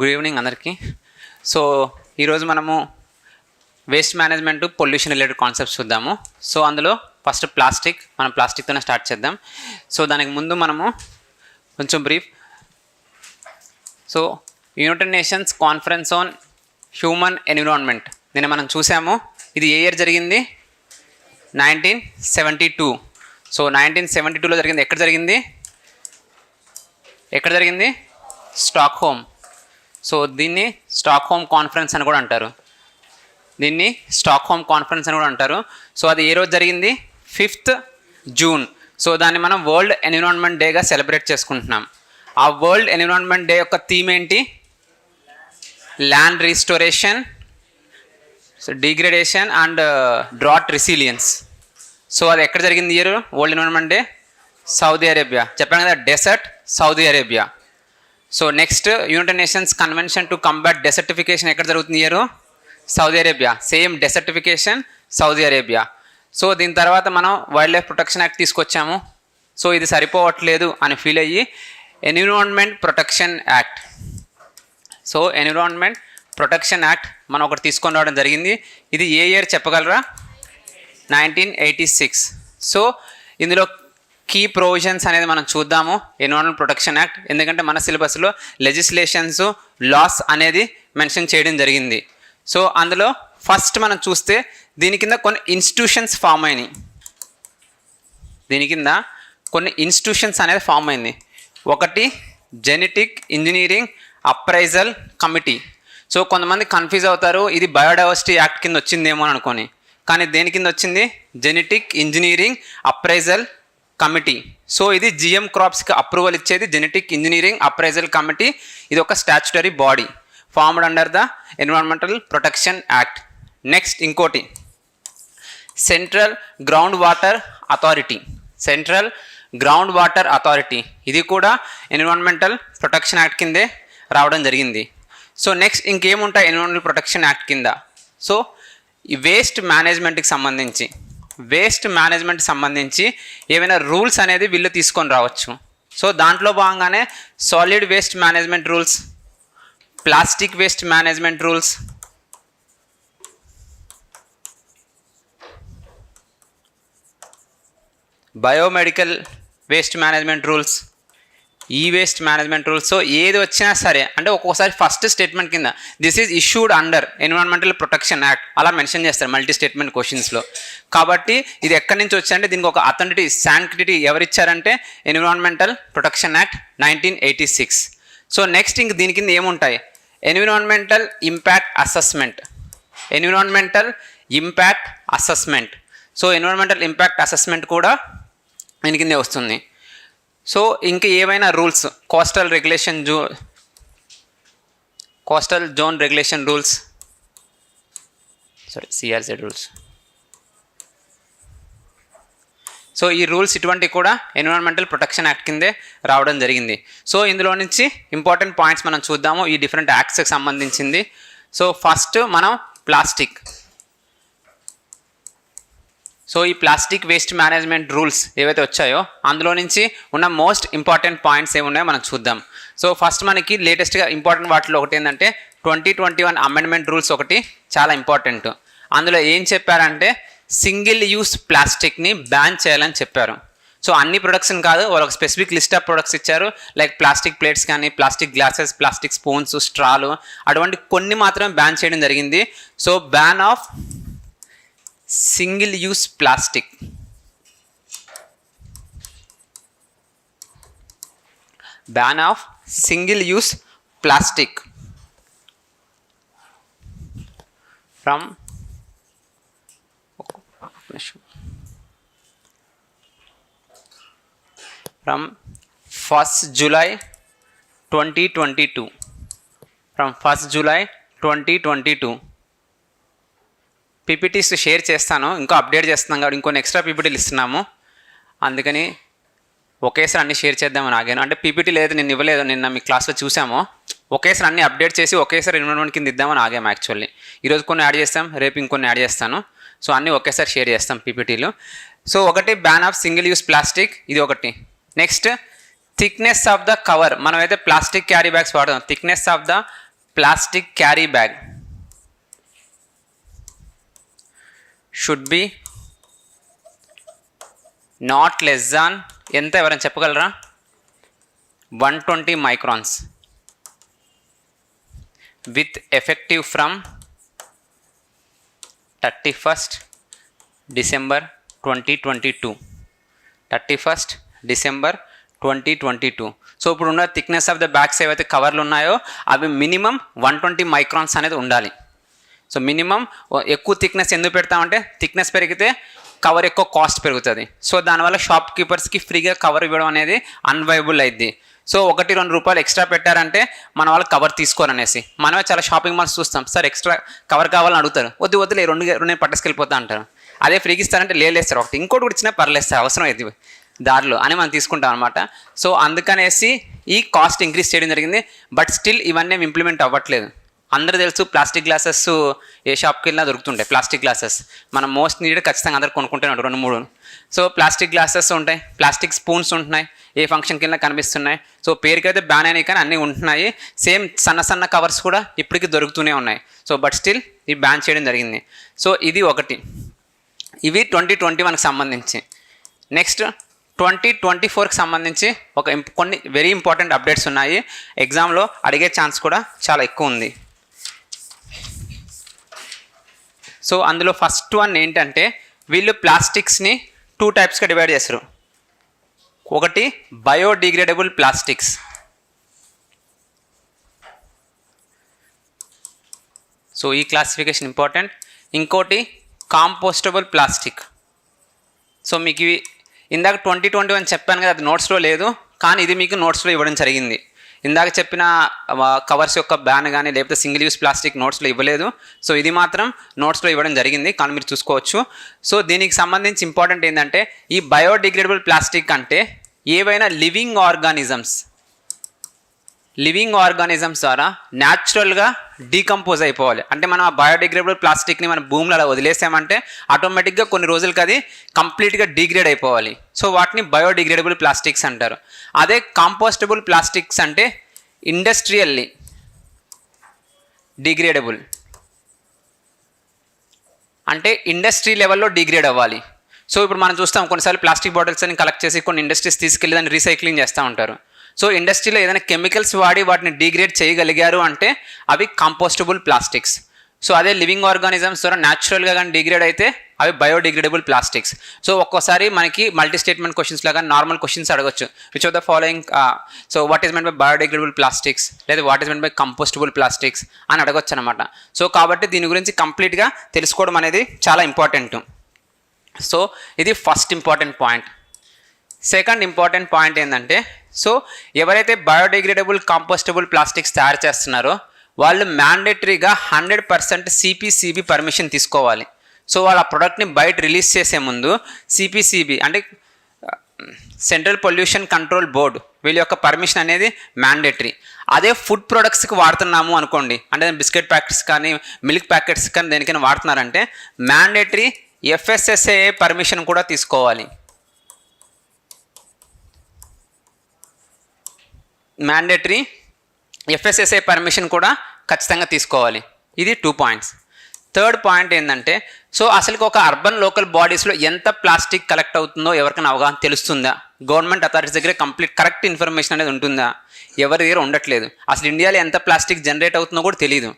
Good evening అందరికీ. So ఈరోజు మనము waste management pollution related concepts చూద్దాము. సో అందులో ఫస్ట్ మనం ప్లాస్టిక్తోనే స్టార్ట్ చేద్దాం. సో దానికి ముందు మనము కొంచెం brief. So United nations conference on human environment నిన్న మనం చూసాము. ఇది ఏ ఇయర్ జరిగింది? 1972. సో 1972లో జరిగింది. ఎక్కడ జరిగింది? స్టాక్హోమ్. సో దీన్ని స్టాక్హోమ్ కాన్ఫరెన్స్ అని కూడా అంటారు. సో అది ఏ రోజు జరిగింది? 5th June. సో దాన్ని మనం వరల్డ్ ఎన్విరాన్మెంట్ డేగా సెలబ్రేట్ చేసుకుంటున్నాం. ఆ వరల్డ్ ఎన్విరాన్మెంట్ డే యొక్క థీమ్ ఏంటి? Land restoration, degradation and drought resilience. So అది ఎక్కడ జరిగింది year? World environment day Saudi Arabia. చెప్పాను కదా, desert Saudi Arabia. So next United Nations Convention to combat desertification ఎక్కడ జరుగుతుంది year? Saudi Arabia. Same desertification Saudi Arabia. So దీని తర్వాత మనం వైల్డ్ లైఫ్ ప్రొటెక్షన్ యాక్ట్ తీసుకొచ్చాము. సో ఇది సరిపోవట్లేదు అని ఫీల్ అయ్యి environment protection act. So environment protection act మనం ఒకటి తీసుకొని రావడం జరిగింది. ఇది ఏ ఇయర్ చెప్పగలరా? 1986. సో ఇందులో కీ ప్రొవిజన్స్ అనేది మనం చూద్దాము ఎన్విరాన్మెంట్ ప్రొటెక్షన్ యాక్ట్. ఎందుకంటే మన సిలబస్లో లెజిస్లేషన్స్, లాస్ అనేది మెన్షన్ చేయడం జరిగింది. సో అందులో ఫస్ట్ మనం చూస్తే దీని కింద కొన్ని ఇన్స్టిట్యూషన్స్ ఫామ్ అయినాయి. అనేది ఫామ్ అయింది. ఒకటి genetic engineering appraisal committee. So కొంతమంది కన్ఫ్యూజ్ అవుతారు, ఇది బయోడైవర్సిటీ యాక్ట్ కింద వచ్చిందేమో అని అనుకోని. కానీ దేని కింద వచ్చింది? Genetic engineering appraisal committee. So ఇది జిఎం క్రాప్స్కి అప్రూవల్ ఇచ్చేది జెనెటిక్ ఇంజనీరింగ్ అప్రైజల్ కమిటీ. ఇది ఒక statutory body formed under the environmental protection act. Next ఇంకోటి సెంట్రల్ గ్రౌండ్ వాటర్ అథారిటీ. ఇది కూడా ఎన్విరాన్మెంటల్ ప్రొటెక్షన్ యాక్ట్ కిందే రావడం జరిగింది. సో నెక్స్ట్ ఇంకేముంటాయి ఎన్విరాన్మెంటల్ ప్రొటెక్షన్ యాక్ట్ కింద? సో ఈ వేస్ట్ మేనేజ్మెంట్కి సంబంధించి ఏమైనా రూల్స్ అనేది వీళ్ళు తీసుకొని రావచ్చు. సో దాంట్లో భాగంగానే solid waste management rules, plastic waste management rules, biomedical waste management rules, e waste management rules. So ఏది వచ్చినా సరే అంటే ఒక్కొక్కసారి ఫస్ట్ స్టేట్మెంట్ కింద this is issued under environmental protection act అలా మెన్షన్ చేస్తారు మల్టీ స్టేట్మెంట్ క్వశ్చన్స్లో. కాబట్టి ఇది ఎక్కడి నుంచి వచ్చాయంటే దీనికి ఒక అథెంటిటీ, శాంక్టిటీ ఎవరిచ్చారంటే environmental protection act 1986. So next ఇంక దీని కింద ఏముంటాయి? Environmental impact assessment. So environmental impact assessment కూడా దీని కిందే వస్తుంది. సో ఇంకా ఏమైనా rules, coastal zone regulation rules, CRZ rules. So ఈ రూల్స్ ఇటువంటి కూడా ఎన్విరాన్మెంటల్ ప్రొటెక్షన్ యాక్ట్ కిందే రావడం జరిగింది. సో ఇందులో నుంచి ఇంపార్టెంట్ పాయింట్స్ మనం చూద్దాము ఈ డిఫరెంట్ యాక్ట్స్కి సంబంధించింది. సో ఫస్ట్ మనం ప్లాస్టిక్. సో ఈ ప్లాస్టిక్ వేస్ట్ మేనేజ్మెంట్ రూల్స్ ఏవైతే వచ్చాయో అందులో నుంచి ఉన్న మోస్ట్ ఇంపార్టెంట్ పాయింట్స్ ఏమున్నాయో మనం చూద్దాం. సో ఫస్ట్ మనకి లేటెస్ట్గా ఇంపార్టెంట్ వాటిలో ఒకటి ఏంటంటే 2021 అమెండ్మెంట్ రూల్స్ ఒకటి చాలా ఇంపార్టెంట్. అందులో ఏం చెప్పారంటే సింగిల్ యూస్ ప్లాస్టిక్ని బ్యాన్ చేయాలని చెప్పారు. సో అన్ని ప్రొడక్ట్స్ని కాదు, వాళ్ళకి స్పెసిఫిక్ లిస్ట్ ఆఫ్ ప్రొడక్ట్స్ ఇచ్చారు. లైక్ ప్లాస్టిక్ ప్లేట్స్ కానీ, ప్లాస్టిక్ గ్లాసెస్, ప్లాస్టిక్ స్పూన్స్, స్ట్రాలు, అటువంటి కొన్ని మాత్రమే బ్యాన్ చేయడం జరిగింది. So ban of single use plastic. From 1st July 2022. PPTs share చేస్తాను, ఇంకా అప్డేట్ చేస్తున్నాం కాబట్టి ఇంకొన్ని ఎక్స్ట్రా పీపీటీలు ఇస్తున్నాము. అందుకని ఒకేసారి అన్ని షేర్ చేద్దామని ఆగాను. అంటే పీపీటీ లేదు, నిన్న ఇవ్వలేదు, నిన్న మీ క్లాస్లో చూసాము. ఒకేసారి అన్ని అప్డేట్ చేసి ఒకేసారి ఎన్విరాన్మెంట్ కింద ఇద్దామని ఆగాము. యాక్చువల్లీ ఈరోజు కొన్ని యాడ్ చేస్తాం, రేపు ఇంకొన్ని యాడ్ చేస్తాను. సో అన్నీ ఒకేసారి షేర్ చేస్తాం పీపీటీలు. సో ఒకటి ban of single use plastic, ఇది ఒకటి. Next thickness of the cover. మనమైతే ప్లాస్టిక్ క్యారీ బ్యాగ్స్ వాడతాం, thickness of the plastic carry bag should be not less than ఎంత, ఎవరైనా చెప్పగలరా? 120 microns with effective from 31st December 2022. 31st December 2022. So ఇప్పుడు ఉన్న thickness of the bags ఏవైతే కవర్లు ఉన్నాయో అవి మినిమం 120 microns అనేది ఉండాలి. సో మినిమం ఎక్కువ థిక్నెస్ ఎందుకు పెడతామంటే థిక్నెస్ పెరిగితే కవర్ ఎక్కువ కాస్ట్ పెరుగుతుంది. సో దానివల్ల షాప్ కీపర్స్కి ఫ్రీగా కవర్ ఇవ్వడం అనేది అన్వైబుల్ అయింది. సో 1-2 రూపాయలు ఎక్స్ట్రా పెట్టారంటే మన వాళ్ళు కవర్ తీసుకోరనేసి మనమే చాలా షాపింగ్ మాల్స్ చూస్తాం, సార్ ఎక్స్ట్రా కవర్ కావాలని అడుగుతారు, వద్దులే రెండు పట్టేసుకెళ్ళిపోతా అంటారు. అదే ఫ్రీకి ఇస్తారంటే లేస్తారు, ఒకటి ఇంకోటి కూడా ఇచ్చినా పర్లేదు సార్ అవసరం అయితే దారిలో అని మనం తీసుకుంటాం అనమాట. సో అందుకనేసి ఈ కాస్ట్ ఇంక్రీజ్ చేయడం జరిగింది. బట్ స్టిల్ ఇవన్నీ ఇంప్లిమెంట్ అవ్వట్లేదు. అందరూ తెలుసు ప్లాస్టిక్ గ్లాసెస్ ఏ షాప్కి వెళ్ళినా దొరుకుతుంటాయి. ప్లాస్టిక్ గ్లాసెస్ మనం మోస్ట్ నీడెడ్ ఖచ్చితంగా అందరు కొనుక్కుంటున్నాడు 2-3. సో ప్లాస్టిక్ గ్లాసెస్ ఉంటాయి, ప్లాస్టిక్ స్పూన్స్ ఉంటున్నాయి, ఏ ఫంక్షన్కి వెళ్ళినా కనిపిస్తున్నాయి. సో పేరుకైతే బ్యాన్ అయినాయి కానీ అన్నీ ఉంటున్నాయి. సేమ్ సన్న కవర్స్ కూడా ఇప్పటికీ దొరుకుతూనే ఉన్నాయి. సో బట్ స్టిల్ ఇది బ్యాన్ చేయడం జరిగింది. సో ఇది ఒకటి. ఇవి 2021కి సంబంధించి. నెక్స్ట్ 2024కి సంబంధించి కొన్ని వెరీ ఇంపార్టెంట్ అప్డేట్స్ ఉన్నాయి. ఎగ్జామ్లో అడిగే ఛాన్స్ కూడా చాలా ఎక్కువ ఉంది. సో అందులో ఫస్ట్ వన్ ఏంటంటే వీళ్ళు ప్లాస్టిక్స్ని 2 టైప్స్గా డివైడ్ చేస్తారు. ఒకటి బయోడిగ్రేడబుల్ ప్లాస్టిక్స్, సో ఈ క్లాసిఫికేషన్ ఇంపార్టెంట్. ఇంకోటి కాంపోస్టబుల్ ప్లాస్టిక్. సో మీకు ఇవి ఇందాక 2021 చెప్పాను కదా, అది నోట్స్లో లేదు, కానీ ఇది మీకు నోట్స్లో ఇవ్వడం జరిగింది. ఇందాక చెప్పిన కవర్స్ యొక్క బ్యాన్ కానీ లేకపోతే సింగిల్ యూస్ ప్లాస్టిక్ నోట్స్లో ఇవ్వలేదు. సో ఇది మాత్రం నోట్స్లో ఇవ్వడం జరిగింది, కానీ మీరు చూసుకోవచ్చు. సో దీనికి సంబంధించి ఇంపార్టెంట్ ఏంటంటే ఈ బయోడిగ్రేడబుల్ ప్లాస్టిక్ అంటే ఏవైనా లివింగ్ ఆర్గానిజమ్స్ ద్వారా న్యాచురల్గా డీకంపోజ్ అయిపోవాలి. అంటే మనం ఆ బయోడిగ్రేడబుల్ ప్లాస్టిక్ని మన భూమిలో అలా వదిలేసామంటే ఆటోమేటిక్గా కొన్ని రోజులకి అది కంప్లీట్గా డిగ్రేడ్ అయిపోవాలి. సో వాటిని బయోడిగ్రేడబుల్ ప్లాస్టిక్స్ అంటారు. అదే కాంపోస్టబుల్ ప్లాస్టిక్స్ అంటే ఇండస్ట్రియల్లీ డిగ్రేడబుల్, అంటే ఇండస్ట్రీ లెవెల్లో డిగ్రేడ్ అవ్వాలి. సో ఇప్పుడు మనం చూస్తాం కొన్నిసార్లు ప్లాస్టిక్ బాటిల్స్ అని కలెక్ట్ చేసి కొన్ని ఇండస్ట్రీస్ తీసుకెళ్ళి దాన్ని రీసైక్లింగ్ చేస్తూ ఉంటారు. సో ఇండస్ట్రీలో ఏదైనా కెమికల్స్ వాడి వాటిని డిగ్రేడ్ చేయగలిగారు అంటే అవి కాంపోస్టబుల్ ప్లాస్టిక్స్. సో అదే లివింగ్ ఆర్గానిజమ్స్ ద్వారా న్యాచురల్గా కానీ డిగ్రేడ్ అయితే అవి బయోడిగ్రేడబుల్ ప్లాస్టిక్స్. సో ఒక్కోసారి మనకి మల్టీ స్టేట్మెంట్ క్వశ్చన్స్ లాగా నార్మల్ క్వశ్చన్స్ అడగచ్చు. Which of the following, so what is meant by biodegradable plastics లేదా what is meant by compostable plastics అని అడగచ్చు అనమాట. సో కాబట్టి దీని గురించి కంప్లీట్గా తెలుసుకోవడం అనేది చాలా ఇంపార్టెంట్. సో ఇది first important point. Second important point ఏంటంటే, సో ఎవరైతే బయోడిగ్రేడబుల్ కాంపోస్టబుల్ ప్లాస్టిక్స్ తయారు చేస్తున్నారో వాళ్ళు మ్యాండేటరీగా 100% సిపిసిబి పర్మిషన్ తీసుకోవాలి. సో వాళ్ళ ప్రొడక్ట్ని బయట రిలీజ్ చేసే ముందు సిపిసిబి అంటే సెంట్రల్ పొల్యూషన్ కంట్రోల్ బోర్డు వీళ్ళ యొక్క పర్మిషన్ అనేది మ్యాండేటరీ. అదే ఫుడ్ ప్రొడక్ట్స్కి వాడుతున్నాము అనుకోండి, అంటే బిస్కెట్ ప్యాకెట్స్ కానీ మిల్క్ ప్యాకెట్స్ కానీ దేనికైనా వాడుతున్నారంటే మ్యాండేటరీ FSSAI పర్మిషన్ కూడా తీసుకోవాలి. మ్యాండేటరీ FSSAI పర్మిషన్ కూడా ఖచ్చితంగా తీసుకోవాలి. ఇది 2 పాయింట్స్. థర్డ్ పాయింట్ ఏంటంటే, సో అసలు ఒక అర్బన్ లోకల్ బాడీస్లో ఎంత ప్లాస్టిక్ కలెక్ట్ అవుతుందో ఎవరికైనా అవగాహన తెలుస్తుందా? గవర్నమెంట్ అథారిటీస్ దగ్గర కరెక్ట్ ఇన్ఫర్మేషన్ అనేది ఉంటుందా? ఎవరి దగ్గర ఉండట్లేదు. అసలు ఇండియాలో ఎంత ప్లాస్టిక్ జనరేట్ అవుతుందో కూడా తెలియదు.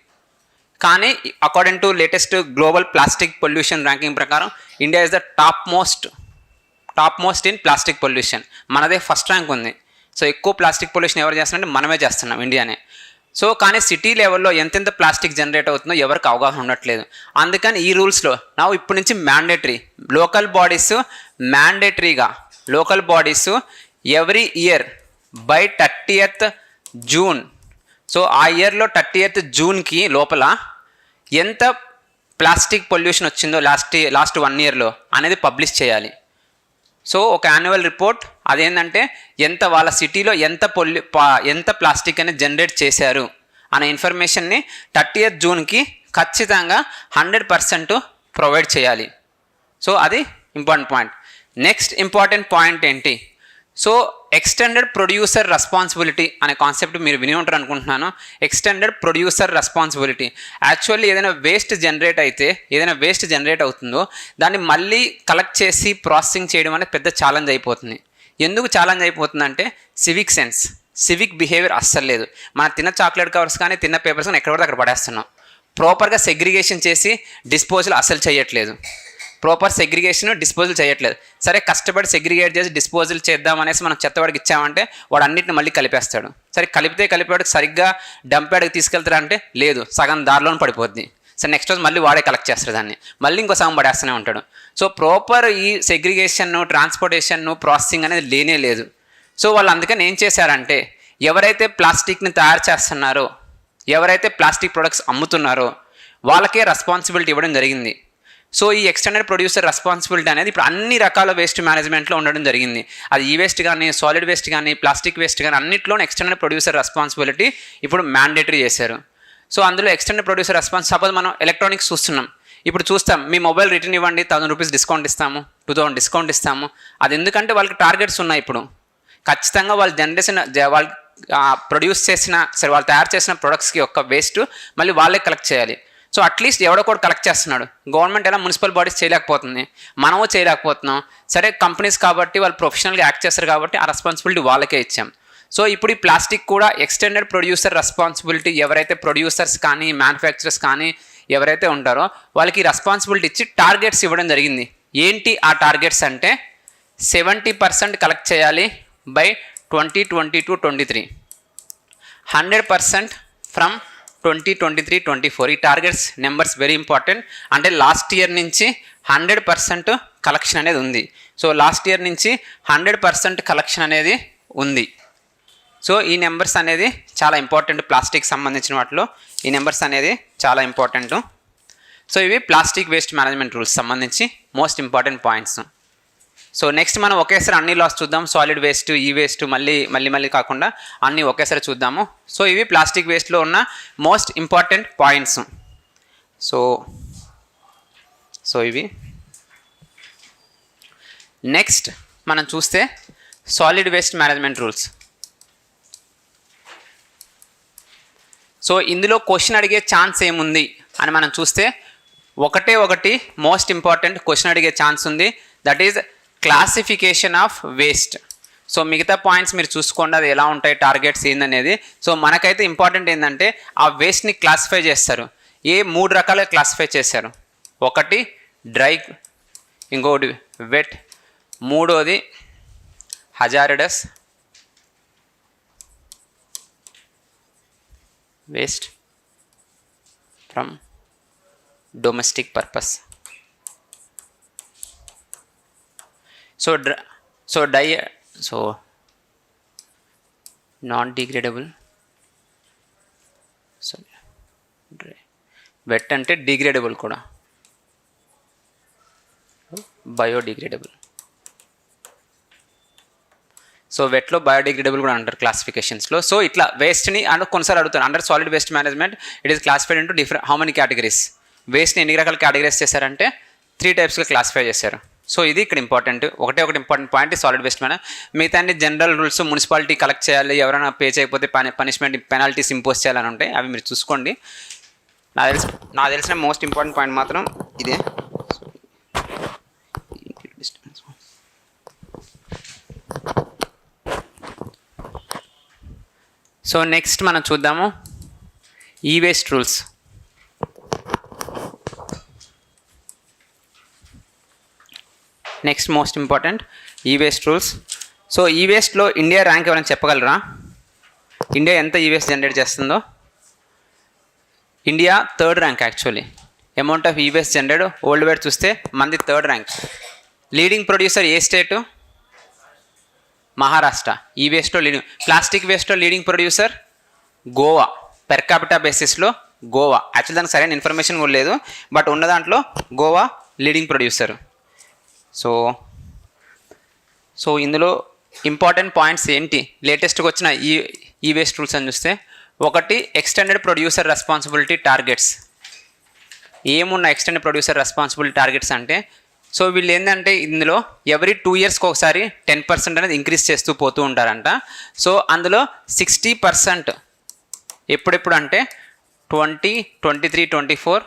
కానీ according to latest global plastic pollution ranking ప్రకారం India is the top most in plastic pollution. మనదే ఫస్ట్ ర్యాంక్ ఉంది. సో ఎక్కువ ప్లాస్టిక్ పొల్యూషన్ ఎవరు చేస్తున్నారంటే మనమే చేస్తున్నాం, ఇండియానే. సో కానీ సిటీ లెవెల్లో ఎంతెంత ప్లాస్టిక్ జనరేట్ అవుతుందో ఎవరికి అవగాహన ఉండట్లేదు. అందుకని ఈ రూల్స్లో ఇప్పటి నుంచి mandatory local bodies every year by 30th June, so ఆ ఇయర్లో 30th జూన్కి లోపల ఎంత ప్లాస్టిక్ పొల్యూషన్ వచ్చిందో లాస్ట్ 1 yearలో అనేది పబ్లిష్ చేయాలి. సో ఒక యాన్యువల్ రిపోర్ట్ అదేంటంటే ఎంత వాళ్ళ సిటీలో ఎంత ప్లాస్టిక్ అనేది జనరేట్ చేశారు అనే ఇన్ఫర్మేషన్ని 30th జూన్కి ఖచ్చితంగా 100% ప్రొవైడ్ చేయాలి. సో అది important point. Next important point ఏంటి? సో ఎక్స్టెండెడ్ ప్రొడ్యూసర్ రెస్పాన్సిబిలిటీ అనే కాన్సెప్ట్ మీరు విని ఉంటారు అనుకుంటున్నాను. ఎక్స్టెండెడ్ ప్రొడ్యూసర్ రెస్పాన్సిబిలిటీ యాక్చువల్లీ ఏదైనా వేస్ట్ జనరేట్ అవుతుందో దాన్ని మళ్ళీ కలెక్ట్ చేసి ప్రాసెసింగ్ చేయడం అనేది పెద్ద ఛాలెంజ్ అయిపోతుంది. ఎందుకు ఛాలెంజ్ అయిపోతుందంటే సివిక్ బిహేవియర్ అస్సలు లేదు. మన తిన్న చాక్లెట్ కవర్స్ కానీ తిన్న పేపర్స్ కానీ ఎక్కడ పడితే అక్కడ పడేస్తున్నాం. ప్రాపర్గా సెగ్రిగేషన్ చేసి డిస్పోజల్ అస్సలు చేయట్లేదు. సరే కష్టపడి సెగ్రిగేట్ చేసి డిస్పోజల్ చేద్దామనేసి మనం చెత్తవాడికి ఇచ్చామంటే వాడు అన్నిటిని మళ్ళీ కలిపేస్తాడు. సరే కలిపేవాడికి సరిగ్గా డంప్యాడ్కి తీసుకెళ్తాడా అంటే లేదు, సగం దారిలోనే పడిపోద్ది. సరే నెక్స్ట్ రోజు మళ్ళీ వాడే కలెక్ట్ చేస్తాడు దాన్ని, మళ్ళీ ఇంకో సగం పడేస్తూనే ఉంటాడు. సో ప్రాపర్ ఈ సెగ్రిగేషన్, ట్రాన్స్పోర్టేషన్, ప్రాసెసింగ్ అనేది లేనే లేదు. సో వాళ్ళు అందుకని ఏం చేశారంటే ఎవరైతే ప్లాస్టిక్ని తయారు చేస్తున్నారో, ఎవరైతే ప్లాస్టిక్ ప్రొడక్ట్స్ అమ్ముతున్నారో వాళ్ళకే రెస్పాన్సిబిలిటీ ఇవ్వడం జరిగింది. సో ఈ ఎక్స్టెండెడ్ ప్రొడ్యూసర్ రెస్పాన్సిబిలిటీ అనేది ఇప్పుడు అన్ని రకాల వేస్ట్ మేనేజ్మెంట్లో ఉండడం జరిగింది. అది ఈ వేస్ట్ కానీ, సాలిడ్ వేస్ట్ కానీ, ప్లాస్టిక్ వేస్ట్ కానీ అన్నింటిలోనే ఎక్స్టెండెడ్ ప్రొడ్యూసర్ రెస్పాన్సిబిలిటీ ఇప్పుడు మ్యాండేటరీ చేశారు. సో అందులో ఎక్స్టెండెడ్ ప్రొడ్యూసర్ సపోజ్ మనం ఎలక్ట్రానిక్స్ చూస్తున్నాం, ఇప్పుడు చూస్తాం మీ మొబైల్ రిటర్న్ ఇవ్వండి, 1000 రూపీస్ డిస్కౌంట్ ఇస్తాము, 2000 డిస్కౌంట్ ఇస్తాము. అది ఎందుకంటే వాళ్ళకి టార్గెట్స్ ఉన్నాయి. ఇప్పుడు ఖచ్చితంగా వాళ్ళు వాళ్ళు ప్రొడ్యూస్ చేసిన వాళ్ళు తయారు చేసిన ప్రొడక్ట్స్కి యొక్క వేస్ట్ మళ్ళీ వాళ్ళే కలెక్ట్ చేయాలి. సో అట్లీస్ట్ ఎవడో కూడా కలెక్ట్ చేస్తున్నాడు. గవర్నమెంట్ ఎలా మున్సిపల్ బాడీస్ చేయలేకపోతుంది, మనము చేయలేకపోతున్నాం. సరే కంపెనీస్ కాబట్టి వాళ్ళు ప్రొఫెషనల్గా యాక్ట్ చేస్తారు కాబట్టి ఆ రెస్పాన్సిబిలిటీ వాళ్ళకే ఇచ్చాం. సో ఇప్పుడు ఈ ప్లాస్టిక్ కూడా ఎక్స్టెండెడ్ ప్రొడ్యూసర్ రెస్పాన్సిబిలిటీ ఎవరైతే ప్రొడ్యూసర్స్ కానీ, మ్యానుఫ్యాక్చరర్స్ కానీ ఎవరైతే ఉంటారో వాళ్ళకి రెస్పాన్సిబిలిటీ ఇచ్చి టార్గెట్స్ ఇవ్వడం జరిగింది. ఏంటి ఆ టార్గెట్స్ అంటే 70% కలెక్ట్ చేయాలి బై 2022-23, 100% ఫ్రమ్ 2023-24. ఈ టార్గెట్స్ నెంబర్స్ వెరీ ఇంపార్టెంట్. అంటే లాస్ట్ ఇయర్ నుంచి 100% కలెక్షన్ అనేది ఉంది. సో లాస్ట్ ఇయర్ నుంచి 100% కలెక్షన్ అనేది ఉంది. సో ఈ నెంబర్స్ అనేది చాలా ఇంపార్టెంట్. ప్లాస్టిక్ సంబంధించిన వాటిలో ఈ నెంబర్స్ అనేది చాలా ఇంపార్టెంట్. సో ఇవి ప్లాస్టిక్ వేస్ట్ మేనేజ్మెంట్ రూల్స్ సంబంధించి most important points. So next మనం ఒకేసారి అన్ని లాస్ చూద్దాం. సాలిడ్ వేస్ట్, ఈ వేస్ట్ మళ్ళీ కాకుండా అన్నీ ఒకేసారి చూద్దాము. సో ఇవి ప్లాస్టిక్ వేస్ట్లో ఉన్న మోస్ట్ ఇంపార్టెంట్ పాయింట్స్. సో ఇవి నెక్స్ట్ మనం చూస్తే solid waste management rules. So ఇందులో క్వశ్చన్ అడిగే ఛాన్స్ ఏముంది అని మనం చూస్తే ఒకటి మోస్ట్ ఇంపార్టెంట్ క్వశ్చన్ అడిగే ఛాన్స్ ఉంది. That is classification of waste. So మిగతా పాయింట్స్ మీరు చూసుకోండి అది ఎలా ఉంటాయి, టార్గెట్స్ ఏందనేది. సో మనకైతే ఇంపార్టెంట్ ఏంటంటే ఆ వేస్ట్ని క్లాసిఫై చేస్తారు. 3 రకాలుగా క్లాసిఫై చేశారు. ఒకటి డ్రై, ఇంకోటి వెట్, మూడోది hazardous waste from domestic purpose. So non-degradable, wet అంటే డిగ్రేడబుల్ కూడా, బయోడిగ్రేడబుల్. సో వెట్లో బయోడిగ్రేడబుల్ కూడా అంటారు క్లాసిఫికేషన్స్లో. సో ఇట్లా వేస్ట్ని కొన్నిసార్లు అడుగుతారు. Under solid waste management it is classified into different how many categories. వేస్ట్ని ఎన్ని రకాల కేటగిరీస్ చేశారంటే 3 టైప్స్గా క్లాసిఫై చేశారు. సో ఇది ఇక్కడ ఇంపార్టెంట్. ఒకటి important point solid waste manage. మిగతా అన్ని జనరల్ రూల్స్, మున్సిపాలిటీ కలెక్ట్ చేయాలి, ఎవరైనా పే చేయకపోతే పనిష్మెంట్ పెనాల్టీస్ ఇంపోజ్ చేయాలని ఉంటాయి, అవి మీరు చూసుకోండి. నాకు తెలిసిన మోస్ట్ ఇంపార్టెంట్ పాయింట్ మాత్రం ఇదే. సో నెక్స్ట్ మనం చూద్దాము e waste rules. Next most important e waste rules. So ఈ వేస్ట్లో ఇండియా ర్యాంక్ ఎవరైనా చెప్పగలరా? ఇండియా ఎంత ఈ వేస్ట్ జనరేట్ చేస్తుందో? India 3rd rank actually. Amount of e waste generate worldwide చూస్తే మనది 3rd ర్యాంక్. లీడింగ్ ప్రొడ్యూసర్ ఏ state? Maharashtra. E వేస్ట్లో లీడింగ్. ప్లాస్టిక్ వేస్ట్లో leading producer Goa. Per capita బేసిస్లో గోవా. యాక్చువల్ దానికి సరైన ఇన్ఫర్మేషన్ కూడా లేదు, బట్ ఉన్న దాంట్లో గోవా లీడింగ్ ప్రొడ్యూసర్. సో ఇందులో ఇంపార్టెంట్ పాయింట్స్ ఏంటి లేటెస్ట్గా వచ్చిన ఈ వేస్ట్ రూల్స్ అని చూస్తే, ఒకటి ఎక్స్టెండెడ్ ప్రొడ్యూసర్ రెస్పాన్సిబిలిటీ టార్గెట్స్. ఏమున్న ఎక్స్టెండెడ్ ప్రొడ్యూసర్ రెస్పాన్సిబిలిటీ టార్గెట్స్ అంటే సో వీళ్ళు ఏంటంటే ఇందులో ఎవ్రీ 2 yearsకి ఒకసారి 10% అనేది ఇంక్రీజ్ చేస్తూ పోతూ ఉంటారంట. సో అందులో 60% ఎప్పుడెప్పుడు అంటే 2023, 24,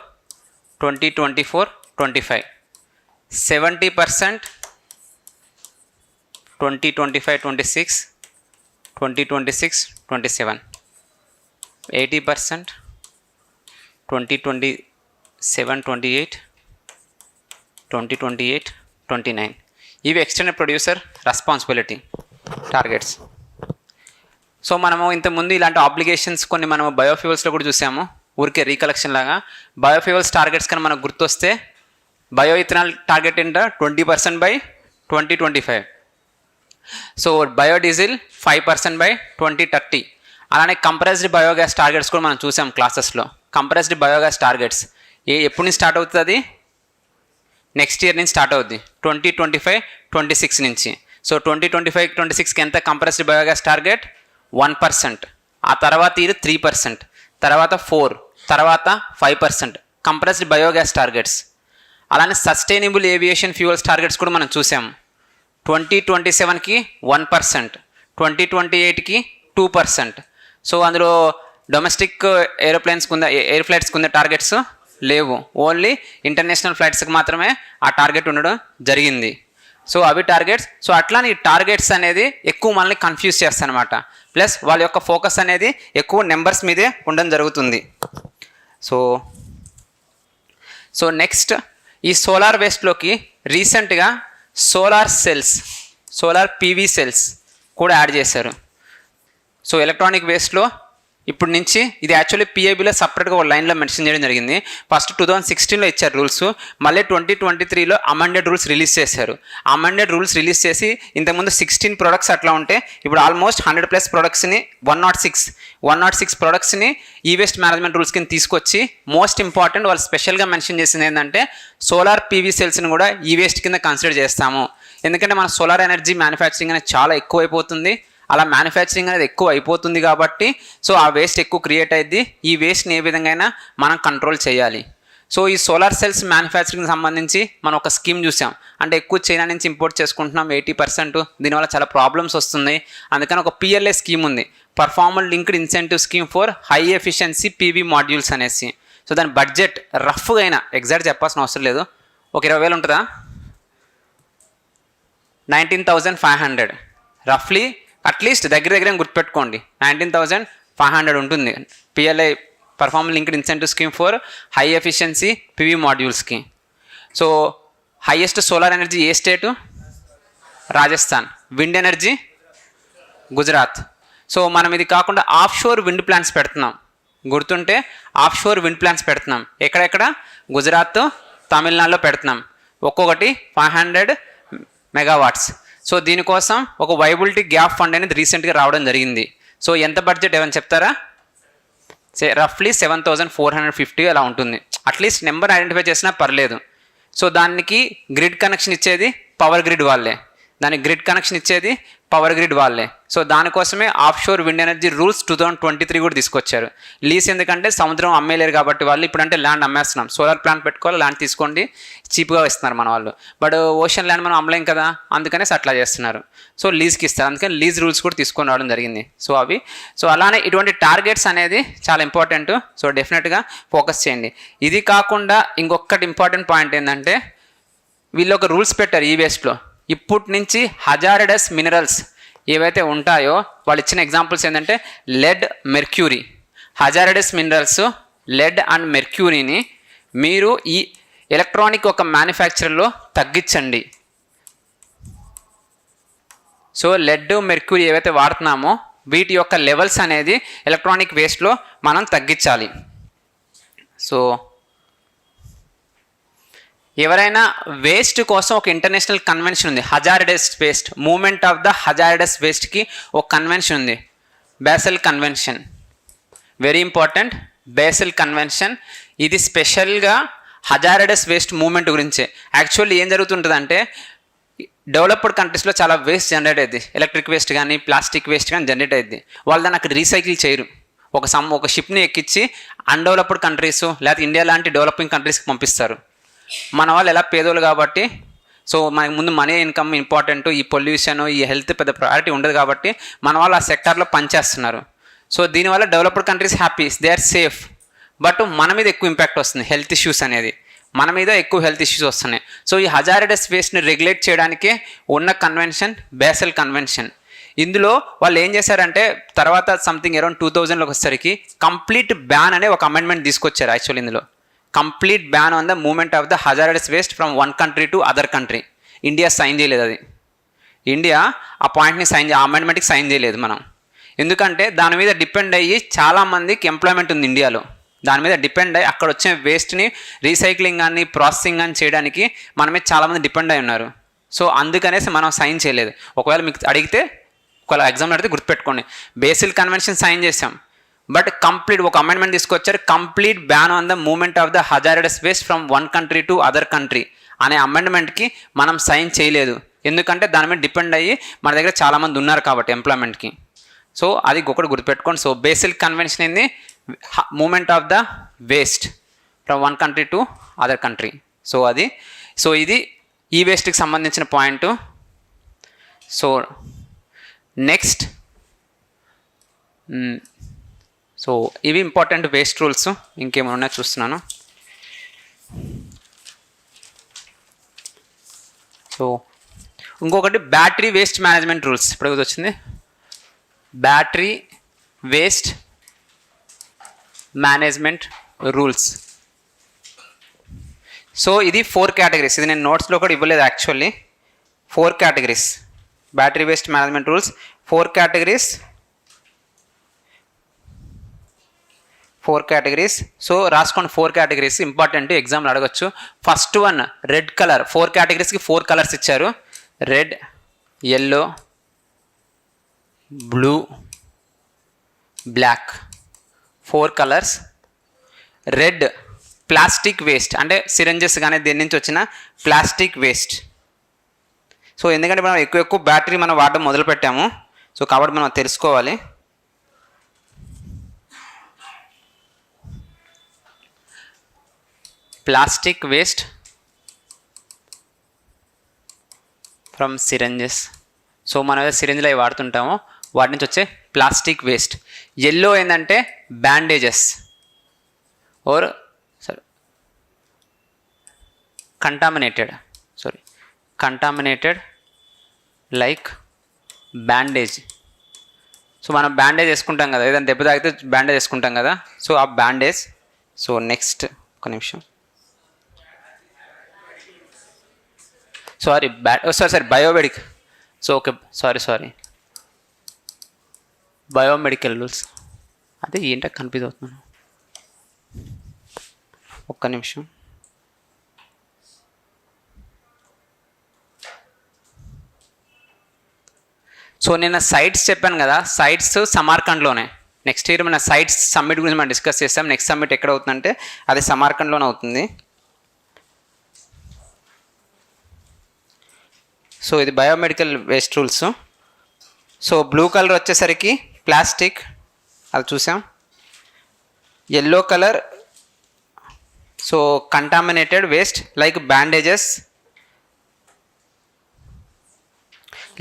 2024, 25, 70% 2025, 26, 2026, 27, 80% 2027, 28, 2028, 29. ఇవి extended producer responsibility targets. So మనము ఇంతకుముందు ఇలాంటి ఆబ్లిగేషన్స్ కొన్ని మనము బయోఫ్యూయల్స్లో కూడా చూసాము. ఊరికే రీకలెక్షన్ లాగా బయోఫ్యూయల్స్ టార్గెట్స్ కానీ మనకు గుర్తొస్తే బయో ఇథనాల్ టార్గెట్ ఏంట 20% బై 2025. So biodiesel 5% by 2030. అలానే కంప్రెస్డ్ బయోగ్యాస్ టార్గెట్స్ కూడా మనం చూసాం క్లాసెస్లో. కంప్రెస్డ్ బయోగ్యాస్ టార్గెట్స్ ఎప్పుడు నుంచి స్టార్ట్ అవుతుంది? నెక్స్ట్ ఇయర్ నుంచి స్టార్ట్ అవుద్ది, 2025, 26 నుంచి. సో 2025, 26కి ఎంత కంప్రెస్డ్ బయోగ్యాస్ టార్గెట్? 1%. ఆ తర్వాత ఇది 3%, తర్వాత 4%, తర్వాత 5% కంప్రెస్డ్ బయోగ్యాస్ టార్గెట్స్. అలానే సస్టైనబుల్ ఏవియేషన్ ఫ్యూయల్స్ టార్గెట్స్ కూడా మనం చూసాము. 2027కి 1%, 2028కి 2%. సో అందులో డొమెస్టిక్ ఏరోప్లేన్స్కి ఉందా, ఎయిర్ ఫ్లైట్స్కి ఉందా టార్గెట్స్? లేవు. ఓన్లీ ఇంటర్నేషనల్ ఫ్లైట్స్కి మాత్రమే ఆ టార్గెట్ ఉండడం జరిగింది. సో అవి టార్గెట్స్. సో అట్లానే ఈ టార్గెట్స్ అనేది ఎక్కువ మనల్ని కన్ఫ్యూజ్ చేస్తాయి అనమాట. ప్లస్ వాళ్ళ యొక్క ఫోకస్ అనేది ఎక్కువ నెంబర్స్ మీదే ఉండడం జరుగుతుంది. సో నెక్స్ట్ ఈ సోలార్ వేస్ట్లోకి రీసెంట్గా solar cells, solar PV cells కూడా యాడ్ చేశారు. సో ఎలక్ట్రానిక్ వేస్ట్లో ఇప్పుడు నుంచి ఇది యాక్చువల్లీ పిఐబిలో సపరేట్గా ఒక లైన్లో మెన్షన్ చేయడం జరిగింది. ఫస్ట్ 2016లో ఇచ్చారు రూల్స్, మళ్ళీ 2023లో అమెండెడ్ రూల్స్ రిలీజ్ చేశారు. అమెండెడ్ రూల్స్ రిలీజ్ చేసి ఇంతకుముందు 16 ప్రొడక్ట్స్ అట్లా ఉంటే ఇప్పుడు ఆల్మోస్ట్ 100+ ప్రొడక్ట్స్ని 106 ప్రొడక్ట్స్ని ఈ వేస్ట్ మేనేజ్మెంట్ రూల్స్ కింద తీసుకొచ్చి మోస్ట్ ఇంపార్టెంట్ వాళ్ళు స్పెషల్గా మెన్షన్ చేసింది ఏంటంటే సోలార్ పీవీ సెల్స్ని కూడా ఈ వేస్ట్ కింద కన్సిడర్ చేస్తాము. ఎందుకంటే మన సోలార్ ఎనర్జీ మ్యానుఫ్యాక్చరింగ్ అనేది చాలా ఎక్కువ అయిపోతుంది. అలా మ్యానుఫ్యాక్చరింగ్ అనేది ఎక్కువ అయిపోతుంది కాబట్టి సో ఆ వేస్ట్ ఎక్కువ క్రియేట్ అయ్యింది. ఈ వేస్ట్ని ఏ విధంగా మనం కంట్రోల్ చేయాలి. సో ఈ సోలార్ సెల్స్ మ్యానుఫ్యాక్చరింగ్ సంబంధించి మనం ఒక స్కీమ్ చూసాం. అంటే ఎక్కువ చైనా నుంచి ఇంపోర్ట్ చేసుకుంటున్నాం 80%, దీనివల్ల చాలా ప్రాబ్లమ్స్ వస్తున్నాయి. అందుకని ఒక పిఎల్ఏ స్కీమ్ ఉంది, performer linked incentive scheme for high efficiency PV modules అనేసి. సో దాని బడ్జెట్ రఫ్గా అయినా ఎగ్జాక్ట్ చెప్పాల్సిన అవసరం లేదు, ఒక 20,000 ఉంటుందా, 19,500 రఫ్లీ. అట్లీస్ట్ దగ్గర గుర్తుపెట్టుకోండి, 19,500 ఉంటుంది PLI performance linked incentive scheme for high efficiency PV మాడ్యూల్స్కి. సో హైయెస్ట్ సోలార్ ఎనర్జీ ఏ state? Rajasthan. Wind energy Gujarat. So మనం ఇది కాకుండా ఆఫ్ షోర్ విండ్ ప్లాంట్స్ పెడుతున్నాం, గుర్తుంటే ఆఫ్ షోర్ విండ్ ప్లాంట్స్ పెడుతున్నాం. ఎక్కడెక్కడ? గుజరాత్, తమిళనాడులో పెడుతున్నాం. ఒక్కొక్కటి 500 మెగావాట్స్. సో దీనికోసం ఒక వైబిలిటీ గ్యాప్ ఫండ్ అనేది రీసెంట్గా రావడం జరిగింది. సో ఎంత బడ్జెట్ ఏమని చెప్తారా? రఫ్లీ 7,450 అలా ఉంటుంది. అట్లీస్ట్ నెంబర్ ఐడెంటిఫై చేసినా పర్లేదు. సో దానికి గ్రిడ్ కనెక్షన్ ఇచ్చేది పవర్ గ్రిడ్ వాళ్ళే, దానికి గ్రిడ్ కనెక్షన్ ఇచ్చేది పవర్ గ్రిడ్ వాళ్ళే. సో దానికోసమే of sure wind energy rules 2023 కూడా తీసుకొచ్చారు. లీజ్ ఎందుకంటే సముద్రం అమ్మేలేరు కాబట్టి వాళ్ళు, ఇప్పుడంటే ల్యాండ్ అమ్మేస్తున్నాం, సోలార్ ప్లాంట్ పెట్టుకోవాలి, ల్యాండ్ తీసుకోండి, చీప్గా ఇస్తున్నారు మన వాళ్ళు. బట్ ఓషన్ ల్యాండ్ మనం అమ్మలేం కదా, అందుకనేసి అట్లా చేస్తున్నారు. సో లీజ్కి ఇస్తారు, అందుకని లీజ్ రూల్స్ కూడా తీసుకొని రావడం జరిగింది. సో అవి అలానే ఇటువంటి టార్గెట్స్ అనేది చాలా ఇంపార్టెంట్. సో డెఫినెట్గా ఫోకస్ చేయండి. ఇది కాకుండా ఇంకొకటి ఇంపార్టెంట్ పాయింట్ ఏంటంటే వీళ్ళు ఒక రూల్స్ పెట్టారు ఈ వేస్ట్లో. ఇప్పటి నుంచి హజారడస్ మినరల్స్ ఏవైతే ఉంటాయో వాళ్ళు ఇచ్చిన ఎగ్జాంపుల్స్ ఏంటంటే lead, mercury. Hazardous minerals lead and మెర్క్యూరీని మీరు ఈ ఎలక్ట్రానిక్ ఒక మ్యానుఫ్యాక్చర్లో తగ్గించండి. సో లెడ్, మెర్క్యూరీ ఏవైతే వాడుతున్నామో వీటి యొక్క లెవెల్స్ అనేది ఎలక్ట్రానిక్ వేస్ట్లో మనం తగ్గించాలి. సో ఎవరైనా వేస్ట్ కోసం ఒక ఇంటర్నేషనల్ కన్వెన్షన్ ఉంది, హజారడస్ వేస్ట్ మూవ్మెంట్ ఆఫ్ ద హజారడస్ వేస్ట్కి ఒక కన్వెన్షన్ ఉంది, basal convention. Very important, basal convention. ఇది స్పెషల్గా హజారడస్ వేస్ట్ మూవ్మెంట్ గురించే. యాక్చువల్లీ ఏం జరుగుతుంటుందంటే డెవలప్డ్ కంట్రీస్లో చాలా వేస్ట్ జనరేట్ అయ్యింది, ఎలక్ట్రిక్ వేస్ట్ కానీ ప్లాస్టిక్ వేస్ట్ కానీ జనరేట్ అయ్యింది. వాళ్ళు దాన్ని అక్కడ రీసైకిల్ చేయరు. ఒక షిప్ని ఎక్కించి అన్డెవలప్డ్ కంట్రీస్ లేదా ఇండియా లాంటి డెవలపింగ్ కంట్రీస్కి పంపిస్తారు. మన వాళ్ళు ఎలా పేదోళ్ళు కాబట్టి సో మనకి ముందు మనీ ఇన్కమ్ ఇంపార్టెంట్, ఈ పొల్యూషన్ ఈ హెల్త్ పెద్ద ప్రయారిటీ ఉండదు కాబట్టి మన వాళ్ళు ఆ సెక్టార్లో పనిచేస్తున్నారు. సో దీనివల్ల developed countries happy, they are safe. But మన మీద ఎక్కువ ఇంపాక్ట్ వస్తుంది హెల్త్ ఇష్యూస్ అనేది, మన మీద ఎక్కువ హెల్త్ ఇష్యూస్ వస్తున్నాయి. సో ఈ హజారడస్ వేస్ట్ని రెగ్యులేట్ చేయడానికే ఉన్న కన్వెన్షన్ బేసల్ కన్వెన్షన్. ఇందులో వాళ్ళు ఏం చేశారంటే తర్వాత సంథింగ్ అరౌండ్ 2000లోకి వచ్చేసరికి కంప్లీట్ బ్యాన్ అనే ఒక అమెండ్మెంట్ తీసుకొచ్చారు. యాక్చువల్లీ ఇందులో complete ban on the movement of the hazardous waste from one country to other country. India sign చేయలేదు, అది ఇండియా ఆ పాయింట్ని ఆ అమెండ్మెంట్కి సైన్ చేయలేదు మనం. ఎందుకంటే దాని మీద డిపెండ్ అయ్యి చాలామందికి ఎంప్లాయ్మెంట్ ఉంది ఇండియాలో, దాని మీద డిపెండ్ అయ్యి అక్కడ వచ్చే వేస్ట్ని రీసైక్లింగ్ కానీ ప్రాసెసింగ్ కానీ చేయడానికి మన మీద చాలామంది డిపెండ్ అయి ఉన్నారు. సో అందుకనేసి మనం సైన్ చేయలేదు. ఒకవేళ మీకు అడిగితే ఒకవేళ ఎగ్జామ్లో అడిగితే గుర్తుపెట్టుకోండి, బేసిల్ కన్వెన్షన్ సైన్ చేసాం, బట్ కంప్లీట్ ఒక అమెండ్మెంట్ తీసుకొచ్చారు, complete ban on the movement of the hazardous waste from one country to other country అనే అమెండ్మెంట్కి మనం సైన్ చేయలేదు. ఎందుకంటే దాని మీద డిపెండ్ అయ్యి మన దగ్గర చాలామంది ఉన్నారు కాబట్టి ఎంప్లాయ్మెంట్కి. సో అది ఒకటి గుర్తుపెట్టుకోండి. సో బేసిల్ కన్వెన్షన్ ఏంది, movement of the waste from one country to other country. So అది ఇది ఈ వేస్ట్కి సంబంధించిన పాయింట్. సో నెక్స్ట్ సో ఇవి ఇంపార్టెంట్ వేస్ట్ రూల్స్. ఇంకేమైనా ఉన్నాయో చూస్తున్నాను. సో ఇంకొకటి బ్యాటరీ వేస్ట్ మేనేజ్మెంట్ రూల్స్. ఇప్పుడు వచ్చింది battery waste management rules. So ఇది 4 కేటగిరీస్. ఇది నేను నోట్స్లో కూడా ఇవ్వలేదు actually. 4 categories battery waste management rules, 4 categories. So రాసుకోండి 4 కేటగిరీస్ ఇంపార్టెంట్, ఎగ్జామ్లో అడగచ్చు. First one red colour. 4 కేటగిరీస్కి 4 కలర్స్ ఇచ్చారు, red, yellow, blue, black, 4 colours. Red plastic waste, అంటే సిరంజెస్ కానీ దేని నుంచి వచ్చిన ప్లాస్టిక్ వేస్ట్. సో ఎందుకంటే మనం ఎక్కువ బ్యాటరీ మనం వాడడం మొదలు పెట్టాము, సో కాబట్టి మనం తెలుసుకోవాలి. Plastic waste from syringes. So మనం ఏదో సిరంజ్లో అవి వాడుతుంటామో వాటి నుంచి వచ్చే ప్లాస్టిక్ వేస్ట్. ఎల్లో ఏంటంటే bandages or contaminated like bandage. So మనం బ్యాండేజ్ వేసుకుంటాం కదా, ఏదైనా దెబ్బ తాగితే బ్యాండేజ్ వేసుకుంటాం కదా, సో ఆ బ్యాండేజ్. సో నెక్స్ట్ ఒక నిమిషం, sorry biomedic. So okay sorry biomedical rules. అదే ఏంటో కన్ఫ్యూజ్ అవుతున్నాను, ఒక్క నిమిషం. సో నేను సైట్స్ చెప్పాను కదా, సైట్స్ సమార్కండ్లోనే. నెక్స్ట్ ఇయర్ మన సైట్స్ సమ్మిట్ గురించి మనం డిస్కస్ చేస్తాం. నెక్స్ట్ సమ్మిట్ ఎక్కడ అవుతుందంటే అది సమార్కండ్లోనే అవుతుంది. సో ఇది biomedical waste rules. So blue colour వచ్చేసరికి ప్లాస్టిక్, అది చూసాం. Yellow colour so contaminated waste like bandages.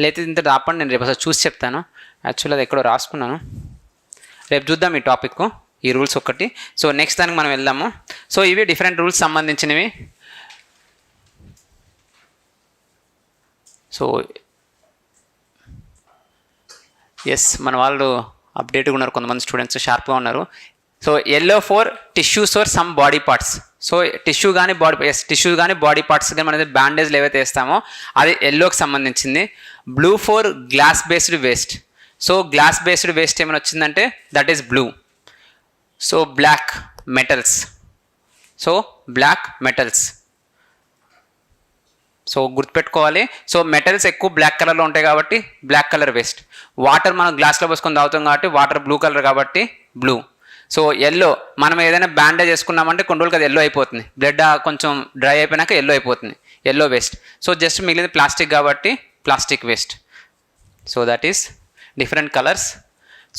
లేకపోతే ఇంత రాపండి, నేను రేపు అసలు చూసి చెప్తాను. యాక్చువల్లీ అది ఎక్కడో రాసుకున్నాను, రేపు చూద్దాం ఈ టాపిక్, ఈ రూల్స్ ఒకటి. సో నెక్స్ట్ దానికి మనం వెళ్దాము. సో ఇవి డిఫరెంట్ రూల్స్ సంబంధించినవి. సో ఎస్, మన వాళ్ళు అప్డేట్గా ఉన్నారు, కొంతమంది స్టూడెంట్స్ షార్ప్గా ఉన్నారు. So yellow for tissues or some body parts. So tissue కానీ బాడీ పార్ట్స్ కానీ మనం బ్యాండేజ్లు ఏవైతే వేస్తామో అది ఎల్లోకి సంబంధించింది. Blue for glass based waste. So glass based waste ఏమైనా వచ్చిందంటే that is blue. So black metals. So గుర్తుపెట్టుకోవాలి. సో మెటల్స్ ఎక్కువ బ్లాక్ కలర్లో ఉంటాయి కాబట్టి బ్లాక్ కలర్ వేస్ట్. వాటర్ మనం గ్లాస్లో పోసుకొని తాగుతాం కాబట్టి వాటర్ బ్లూ కలర్ కాబట్టి బ్లూ. సో ఎల్లో, మనం ఏదైనా బ్యాండేజ్ చేసుకున్నామంటే కొన్ని రోజులకి అది ఎల్లో అయిపోతుంది, బ్లడ్ కొంచెం డ్రై అయిపోయినాక ఎల్లో అయిపోతుంది, ఎల్లో వేస్ట్. సో జస్ట్ మిగిలింది ప్లాస్టిక్ కాబట్టి plastic waste. So that is different colours.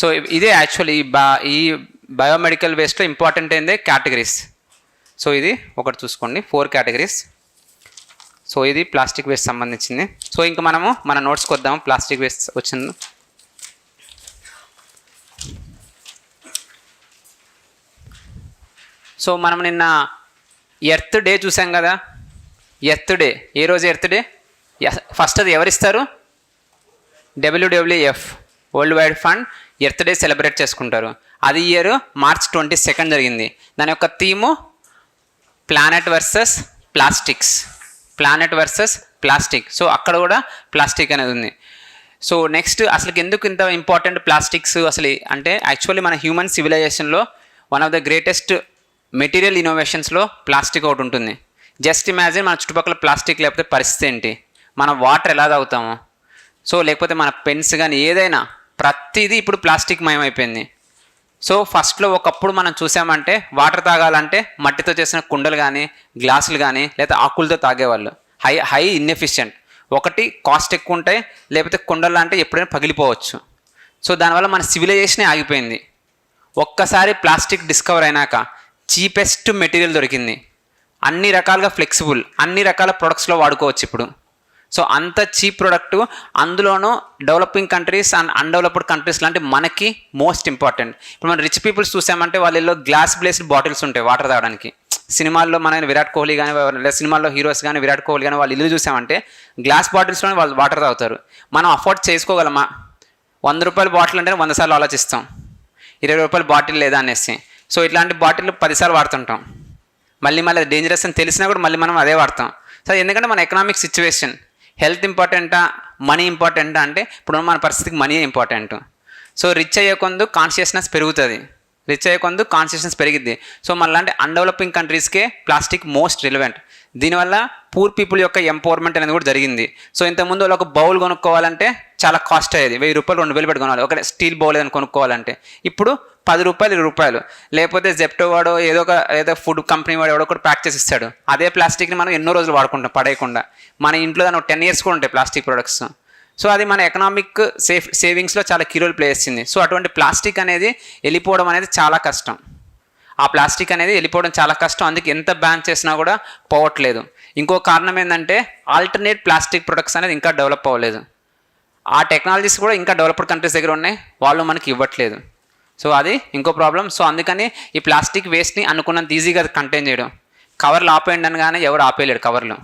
So ఇదే యాక్చువల్లీ ఈ బయోమెడికల్ వేస్ట్లో ఇంపార్టెంట్ అయిందే కేటగిరీస్. సో ఇది ఒకటి చూసుకోండి, 4 కేటగిరీస్. సో ఇది ప్లాస్టిక్ వేస్ట్ సంబంధించింది. సో ఇంకా మనము మన నోట్స్కి వద్దాము. ప్లాస్టిక్ వేస్ట్ వచ్చింది. సో మనం నిన్న ఎర్త్ డే చూసాం కదా. ఎర్త్ డే ఏ రోజు ఎర్త్ డే? ఫస్ట్ అది ఎవరిస్తారు? WWF world wide fund earth day celebrate చేసుకుంటారు. అది ఇయర్ March 22 జరిగింది. దాని యొక్క theme planet versus plastics. Planet versus plastic. So అక్కడ కూడా ప్లాస్టిక్ అనేది ఉంది. సో నెక్స్ట్ అసలు ఎందుకు ఇంత ఇంపార్టెంట్ ప్లాస్టిక్స్ అసలు అంటే యాక్చువల్లీ మన హ్యూమన్ సివిలైజేషన్లో one of the greatest material ఇన్నోవేషన్స్లో ప్లాస్టిక్ ఒకటి ఉంటుంది. జస్ట్ ఇమాజిన్ మన చుట్టుపక్కల ప్లాస్టిక్ లేకపోతే పరిస్థితి ఏంటి? మనం వాటర్ ఎలా తాగుతాము? సో లేకపోతే మన పెన్స్ కానీ ఏదైనా ప్రతిదీ ఇప్పుడు ప్లాస్టిక్ మయం అయిపోయింది. సో ఫస్ట్లో ఒకప్పుడు మనం చూసామంటే వాటర్ తాగాలంటే మట్టితో చేసిన కుండలు కానీ గ్లాసులు కానీ లేదా ఆకులతో తాగేవాళ్ళు. High inefficient. ఒకటి కాస్ట్ ఎక్కువ ఉంటాయి, లేకపోతే కుండలు అంటే ఎప్పుడైనా పగిలిపోవచ్చు. సో దానివల్ల మన సివిలైజేషనే ఆగిపోయింది. ఒక్కసారి ప్లాస్టిక్ డిస్కవర్ అయినాక చీపెస్ట్ మెటీరియల్ దొరికింది. అన్ని రకాలుగా ఫ్లెక్సిబుల్, అన్ని రకాల ప్రొడక్ట్స్లో వాడుకోవచ్చు ఇప్పుడు. సో అంత చీప్ ప్రొడక్టు, అందులోనూ developing countries and undeveloped countries లాంటి మనకి మోస్ట్ ఇంపార్టెంట్. ఇప్పుడు మనం రిచ్ పీపుల్స్ చూసామంటే వాళ్ళలో గ్లాస్ బ్లేస్డ్ బాటిల్స్ ఉంటాయి వాటర్ తాగడానికి. సినిమాల్లో మన విరాట్ కోహ్లీ కానీ లేదా సినిమాల్లో హీరోస్ కానీ విరాట్ కోహ్లీ కానీ వాళ్ళు ఇల్లు చూసామంటే గ్లాస్ బాటిల్స్లోనే వాళ్ళు వాటర్ తాగుతారు. మనం అఫోర్డ్ చేసుకోగలమా? 100 రూపాయల బాటిల్ అంటే 100 సార్లు ఆలోచిస్తాం. 20 రూపాయల బాటిల్ లేదా అనేసి. సో ఇట్లాంటి బాటిల్ 10 సార్లు వాడుతుంటాం. మళ్ళీ అది డేంజరస్ అని తెలిసినా కూడా మళ్ళీ మనం అదే వాడతాం. సో ఎందుకంటే మన ఎకనామిక్ సిచ్యువేషన్, హెల్త్ ఇంపార్టెంటా మనీ ఇంపార్టెంటా అంటే ఇప్పుడు మన పరిస్థితికి మనీ ఇంపార్టెంట్. సో రిచ్ అయ్యే కొందు కాన్షియస్నెస్ పెరుగుతుంది. రిచ్ అయ్యే కొందు కాన్షియస్నెస్ పెరిగిద్ది. సో మనలాంటి అన్డెవలపింగ్ కంట్రీస్కే ప్లాస్టిక్ మోస్ట్ రిలవెంట్. దీనివల్ల పూర్ పీపుల్ యొక్క ఎంపవర్మెంట్ అనేది కూడా జరిగింది. సో ఇంతకుముందు వాళ్ళు ఒక బౌల్ కొనుక్కోవాలంటే చాలా కాస్ట్ అయ్యేది. 1000 రూపాయలు 2000 పెట్టి కొనాలి ఒక స్టీల్ బౌల్ ఏదైనా కొనుక్కోవాలంటే. ఇప్పుడు 10 రూపాయలు 20 రూపాయలు. లేకపోతే జెప్టో వాడో ఏదో ఫుడ్ కంపెనీ వాడు ఎవడో కూడా ప్యాక్ చేసి ఇస్తాడు. అదే ప్లాస్టిక్ని మనం ఎన్నో రోజులు వాడుకుంటాం పడేయకుండా. మన ఇంట్లో దాని 10 ఇయర్స్ కూడా ఉంటాయి ప్లాస్టిక్ ప్రొడక్ట్స్. సో అది మన ఎకనామిక్ సేవింగ్స్లో చాలా కీ రోల్ ప్లే చేసింది. సో అటువంటి ప్లాస్టిక్ అనేది వెళ్ళిపోవడం అనేది చాలా కష్టం. ఆ ప్లాస్టిక్ అనేది వెళ్ళిపోవడం చాలా కష్టం. అందుకే ఎంత బ్యాన్ చేసినా కూడా పోవట్లేదు. ఇంకో కారణం ఏంటంటే ఆల్టర్నేట్ ప్లాస్టిక్ ప్రొడక్ట్స్ అనేది ఇంకా డెవలప్ అవ్వలేదు. ఆ టెక్నాలజీస్ కూడా ఇంకా డెవలప్డ్ కంట్రీస్ దగ్గర ఉన్నాయి, వాళ్ళు మనకి ఇవ్వట్లేదు. సో అది ఇంకో ప్రాబ్లం. సో అందుకని ఈ ప్లాస్టిక్ వేస్ట్ని అనుకున్నంత ఈజీగా కంటైన్ చేయడం. కవర్లు ఆపేయండి అనగానే ఎవరు ఆపేయలేడు, కవర్లు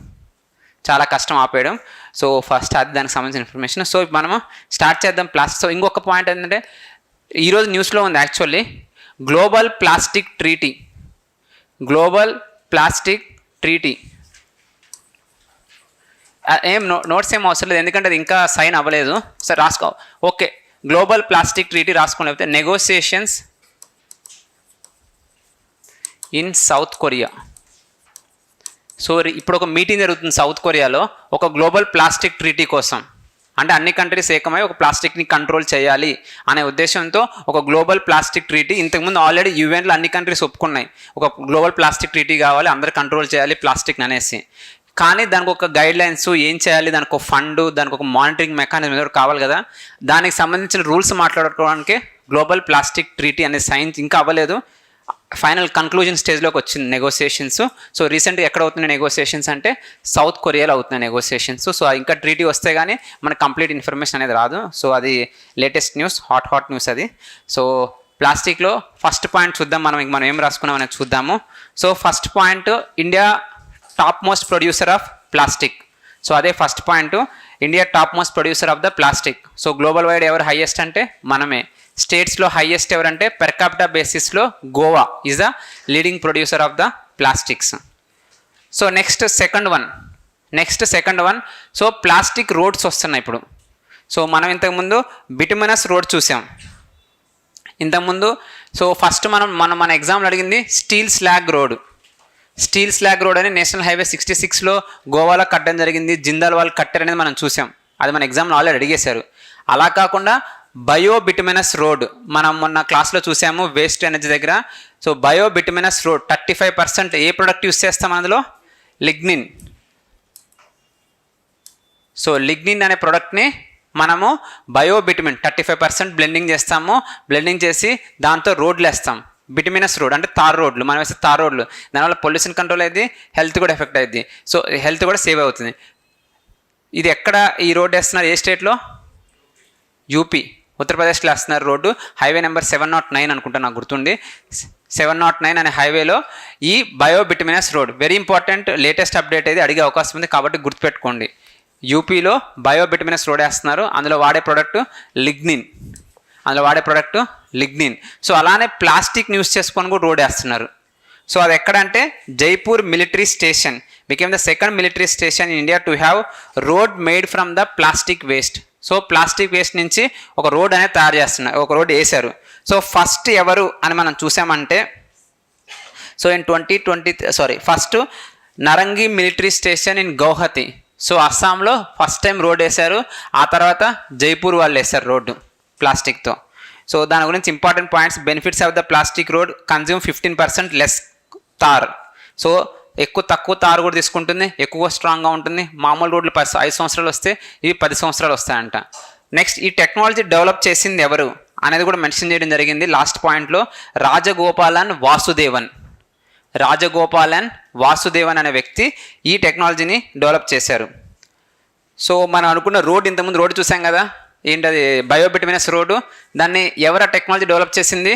చాలా కష్టం ఆపేయడం. సో ఫస్ట్ అది దానికి సంబంధించిన ఇన్ఫర్మేషన్. సో మనము స్టార్ట్ చేద్దాం ప్లాస్టిక్. సో ఇంకొక పాయింట్ ఏంటంటే ఈరోజు న్యూస్లో ఉంది actually global plastic treaty. Global plastic treaty notes ఏం అవసరం లేదు, ఎందుకంటే అది ఇంకా సైన్ అవ్వలేదు. సరే రాసుకో. ఓకే, గ్లోబల్ ప్లాస్టిక్ ట్రీటీ రాసుకుని లేకపోతే negotiations in south Korea. So ఇప్పుడు ఒక మీటింగ్ జరుగుతుంది సౌత్ కొరియాలో ఒక గ్లోబల్ ప్లాస్టిక్ ట్రీటీ కోసం. అంటే అన్ని కంట్రీస్ ఏకమై ఒక ప్లాస్టిక్ని కంట్రోల్ చేయాలి అనే ఉద్దేశంతో ఒక గ్లోబల్ ప్లాస్టిక్ ట్రీటీ. ఇంతకుముందు ఆల్రెడీ యుఎన్లో అన్ని కంట్రీస్ ఒప్పుకున్నాయి ఒక గ్లోబల్ ప్లాస్టిక్ ట్రీటీ కావాలి, అందరూ కంట్రోల్ చేయాలి ప్లాస్టిక్ని అనేసి. కానీ దానికి ఒక గైడ్ లైన్స్ ఏం చేయాలి, దానికి ఒక ఫండ్, దానికి ఒక మానిటరింగ్ మెకానిజం ఏదో కావాలి కదా. దానికి సంబంధించిన రూల్స్ మాట్లాడుకోవడానికి గ్లోబల్ ప్లాస్టిక్ ట్రీటీ అనే సైన్స్ ఇంకా అవ్వలేదు, ఫైనల్ కన్క్లూజన్ స్టేజ్లోకి వచ్చింది నెగోసియేషన్స్. సో రీసెంట్గా ఎక్కడ అవుతున్నాయి నెగోసియేషన్స్ అంటే సౌత్ కొరియాలో అవుతున్నాయి నెగోసియేషన్స్. సో ఇంకా ట్రీటీ వస్తే కానీ మనకు కంప్లీట్ ఇన్ఫర్మేషన్ అనేది రాదు. సో అది లేటెస్ట్ న్యూస్, హాట్ న్యూస్ అది. సో ప్లాస్టిక్లో ఫస్ట్ పాయింట్ చూద్దాం. మనం ఏం రాసుకున్నాం అనేది చూద్దాము. So first point India top most producer of plastic. So అదే first point, India top most producer of the plastic. So global wide ఎవరు హైయెస్ట్ అంటే మనమే. స్టేట్స్లో హైయెస్ట్ ఎవరంటే పెర్ క్యాపిటా బేసిస్లో Goa is the leading producer of the plastics. So next second one so plastic roads వస్తున్నాయి ఇప్పుడు. So మనం ఇంతకుముందు బిటుమినస్ రోడ్ చూసాం ఇంతకుముందు. సో ఫస్ట్ మన ఎగ్జామ్లో అడిగింది స్టీల్ స్లాగ్ రోడ్ అని నేషనల్ హైవే 66లో గోవాలో కట్టడం జరిగింది, జిందాల్ వాళ్ళు కట్టారు అనేది మనం చూసాం. అది మన ఎగ్జామ్లో ఆల్రెడీ అడిగేశారు. అలా కాకుండా బయో బిటుమినస్ రోడ్ మనం మొన్న క్లాస్లో చూసాము వేస్ట్ ఎనర్జీ దగ్గర. సో బయో బిటుమినస్ రోడ్ 35% ఏ ప్రోడక్ట్ యూస్ చేస్తాం అందులో? లిగ్నిన్. సో లిగ్నిన్ అనే ప్రోడక్ట్ని మనము బయో బిటుమిన్ 35% బ్లెండింగ్ చేస్తాము. బ్లెండింగ్ చేసి దాంతో రోడ్లు వేస్తాం. బిటుమినస్ రోడ్ అంటే తార్ రోడ్లు, మనం వేసే తార్ రోడ్లు, దానివల్ల పొల్యూషన్ కంట్రోల్ అయింది, హెల్త్ కూడా ఎఫెక్ట్ అయింది, సో హెల్త్ కూడా సేవ్ అవుతుంది. ఇది ఎక్కడ ఈ రోడ్ వేస్తున్నారు, ఏ స్టేట్లో? యూపీ, ఉత్తరప్రదేశ్లో వేస్తున్నారు రోడ్డు. హైవే నెంబర్ 709 అనుకుంటా, నాకు గుర్తుండి 709 అనే హైవేలో ఈ biobituminous road very important, latest update అయితే అడిగే అవకాశం ఉంది కాబట్టి గుర్తుపెట్టుకోండి. యూపీలో బయోబిటుమినస్ రోడ్ వేస్తున్నారు, అందులో వాడే ప్రోడక్ట్ లిగ్నిన్. సో అలానే ప్లాస్టిక్ యూస్ చేసుకొని కూడా రోడ్ వేస్తున్నారు. సో అది ఎక్కడంటే Jaipur military station became the second military station in India to have road made from the plastic waste. So plastic waste నుంచి ఒక రోడ్ అనేది తయారు చేస్తున్నారు, ఒక రోడ్ వేశారు. సో ఫస్ట్ ఎవరు అని మనం చూసామంటే, so in first Narangi military station in Guwahati. So అస్సాంలో ఫస్ట్ టైం రోడ్ వేశారు, ఆ తర్వాత జైపూర్ వాళ్ళు వేశారు రోడ్డు ప్లాస్టిక్తో. సో దాని గురించి important points, benefits of the plastic road, consume 15% less tar. So తక్కువ తారు కూడా తీసుకుంటుంది, ఎక్కువ స్ట్రాంగ్గా ఉంటుంది. మామూలు రోడ్లు 5 సంవత్సరాలు వస్తే ఇవి 10 సంవత్సరాలు వస్తాయంట. నెక్స్ట్ ఈ టెక్నాలజీ డెవలప్ చేసింది ఎవరు అనేది కూడా మెన్షన్ చేయడం జరిగింది లాస్ట్ పాయింట్లో. రాజగోపాలన్ వాసుదేవన్ అనే వ్యక్తి ఈ టెక్నాలజీని డెవలప్ చేశారు. సో మనం అనుకున్న రోడ్, ఇంతకుముందు రోడ్డు చూసాం కదా, ఏంటది బయోబిటుమినస్ రోడ్డు, దాన్ని ఎవరు టెక్నాలజీ డెవలప్ చేసింది?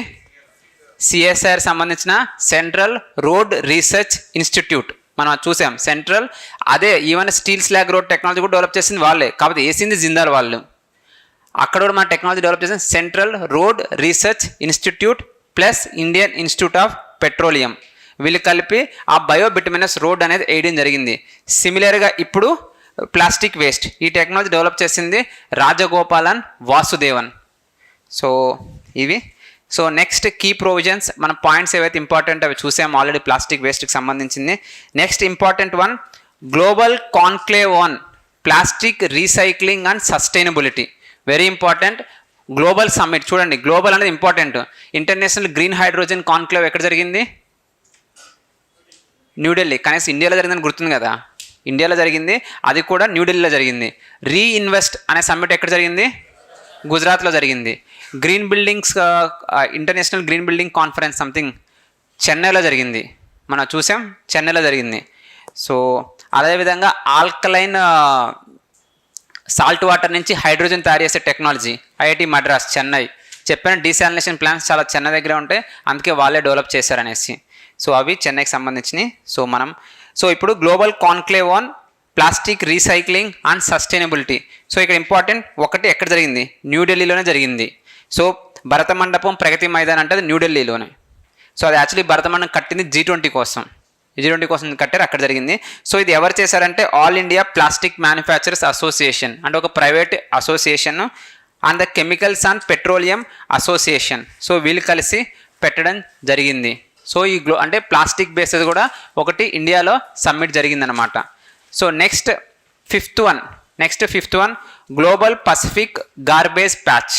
సిఎస్ఐఆర్ సంబంధించిన సెంట్రల్ రోడ్ రీసెర్చ్ ఇన్స్టిట్యూట్. మనం చూసాం సెంట్రల్, అదే even steel slag road technology కూడా డెవలప్ చేసింది వాళ్ళే, కాకపోతే వేసింది జిందాల్ వాళ్ళు. అక్కడ కూడా మన టెక్నాలజీ డెవలప్ చేసింది central road research institute plus Indian institute of petroleum. వీళ్ళు కలిపి ఆ బయోబిటుమినస్ రోడ్ అనేది వేయడం జరిగింది. సిమిలర్గా ఇప్పుడు ప్లాస్టిక్ వేస్ట్, ఈ టెక్నాలజీ డెవలప్ చేసింది రాజగోపాలన్ వాసుదేవన్. సో ఇవి. సో నెక్స్ట్ కీ ప్రొవిజన్స్, మన పాయింట్స్ ఏవైతే ఇంపార్టెంట్ అవి చూసాం ఆల్రెడీ ప్లాస్టిక్ వేస్ట్కి సంబంధించింది. Next important one, global conclave on plastic recycling and sustainability. Very important. Global summit చూడండి, గ్లోబల్ అనేది important. International green hydrogen conclave ఎక్కడ జరిగింది? న్యూఢిల్లీ. కనీసం ఇండియాలో జరిగిందని గుర్తుంది కదా, ఇండియాలో జరిగింది, అది కూడా న్యూఢిల్లీలో జరిగింది. రీఇన్వెస్ట్ అనే సమ్మిట్ ఎక్కడ జరిగింది? గుజరాత్లో జరిగింది. Green buildings international green building conference something చెన్నైలో జరిగింది, మనం చూసాం చెన్నైలో జరిగింది. సో అదేవిధంగా ఆల్కలైన్ సాల్ట్ వాటర్ నుంచి హైడ్రోజన్ తయారు చేసే టెక్నాలజీ ఐఐటి మద్రాస్ చెన్నై. చెప్పాను డీసాలినేషన్ ప్లాంట్స్ చాలా చెన్నై దగ్గర ఉంటాయి, అందుకే వాళ్ళే డెవలప్ చేశారనేసి. సో అవి చెన్నైకి సంబంధించినవి. సో ఇప్పుడు global conclave on plastic recycling and sustainability. So ఇక్కడ ఇంపార్టెంట్ ఒకటి ఎక్కడ జరిగింది? న్యూఢిల్లీలోనే జరిగింది. సో భరత మండపం ప్రగతి మైదాన్ అంటే అది న్యూఢిల్లీలోనే. సో అది యాక్చువల్లీ భరత మండపం కట్టింది G20 కోసం కట్టారు, అక్కడ జరిగింది. సో ఇది ఎవరు చేశారంటే all India plastic manufacturers association అంటే ఒక private association and the chemicals and petroleum association. So వీళ్ళు కలిసి పెట్టడం జరిగింది. సో ఈ అంటే ప్లాస్టిక్ బేస్డ్ కూడా ఒకటి ఇండియాలో సమ్మిట్ జరిగిందనమాట. So next fifth one global Pacific garbage patch.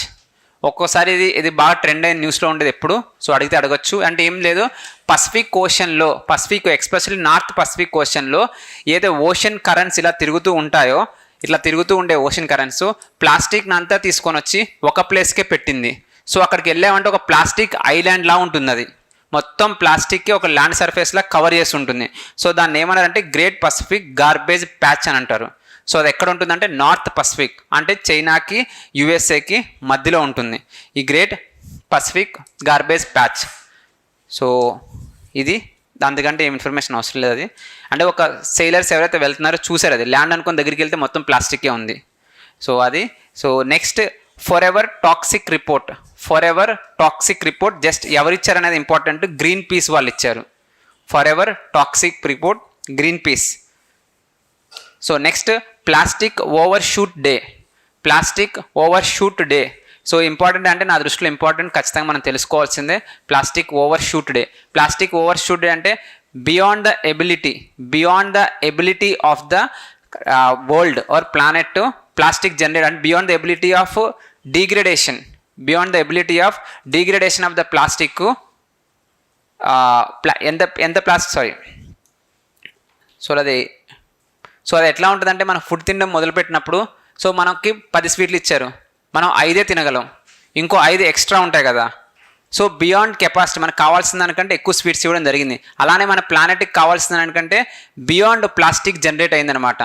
ఒక్కోసారి ఇది బాగా ట్రెండ్ అయిన న్యూస్లో ఉండేది ఎప్పుడు. సో అడిగితే అడగచ్చు. అంటే ఏం లేదు, పసిఫిక్ ఓషన్లో, ఎస్పెషల్లీ నార్త్ పసిఫిక్ ఓషన్లో ఏదో ఓషన్ కరెంట్స్ ఇలా తిరుగుతూ ఉంటాయో, ఇట్లా తిరుగుతూ ఉండే ఓషన్ కరెంట్స్ ప్లాస్టిక్ని అంతా తీసుకొని వచ్చి ఒక ప్లేస్కే పెట్టింది. సో అక్కడికి వెళ్ళామంటే ఒక ప్లాస్టిక్ ఐలాండ్ లా ఉంటుంది, అది మొత్తం ప్లాస్టిక్కి ఒక ల్యాండ్ సర్ఫేస్లా కవర్ చేసి ఉంటుంది. సో దాన్ని ఏమన్నారంటే గ్రేట్ పసిఫిక్ గార్బేజ్ ప్యాచ్ అని అంటారు. సో అది ఎక్కడ ఉంటుందంటే నార్త్ పసిఫిక్, అంటే చైనాకి యుఎస్ఏకి మధ్యలో ఉంటుంది ఈ great Pacific garbage patch. So ఇది అందుకంటే ఏం ఇన్ఫర్మేషన్ అవసరం లేదు. అది అంటే ఒక సెయిలర్స్ ఎవరైతే వెళ్తున్నారో చూసారు, అది ల్యాండ్ అనుకుని దగ్గరికి వెళ్తే మొత్తం ప్లాస్టికే ఉంది. సో అది. So next forever toxic report just ఎవరు ఇచ్చారనేది ఇంపార్టెంట్. గ్రీన్ పీస్ వాళ్ళు ఇచ్చారు. Forever toxic report Greenpeace. So next plastic overshoot day. So important అంటే నా దృష్టిలో ఇంపార్టెంట్, ఖచ్చితంగా మనం తెలుసుకోవాల్సిందే. ప్లాస్టిక్ ఓవర్షూట్ డే అంటే beyond the ability of the world or planet to plastic generate, అంటే beyond the ability of degradation of the plastic. ఎంత plastic so అది ఎట్లా ఉంటుందంటే మనం ఫుడ్ తినడం మొదలుపెట్టినప్పుడు, సో మనకి 10 స్వీట్లు ఇచ్చారు, మనం 5 తినగలం, ఇంకో 5 ఎక్స్ట్రా ఉంటాయి కదా. సో బియాండ్ కెపాసిటీ మనకు కావాల్సిన దానికంటే ఎక్కువ స్పీడ్స్ ఇవ్వడం జరిగింది. అలానే మన ప్లానెట్కి కావాల్సిన దానికంటే బియాండ్ ప్లాస్టిక్ జనరేట్ అయిందనమాట.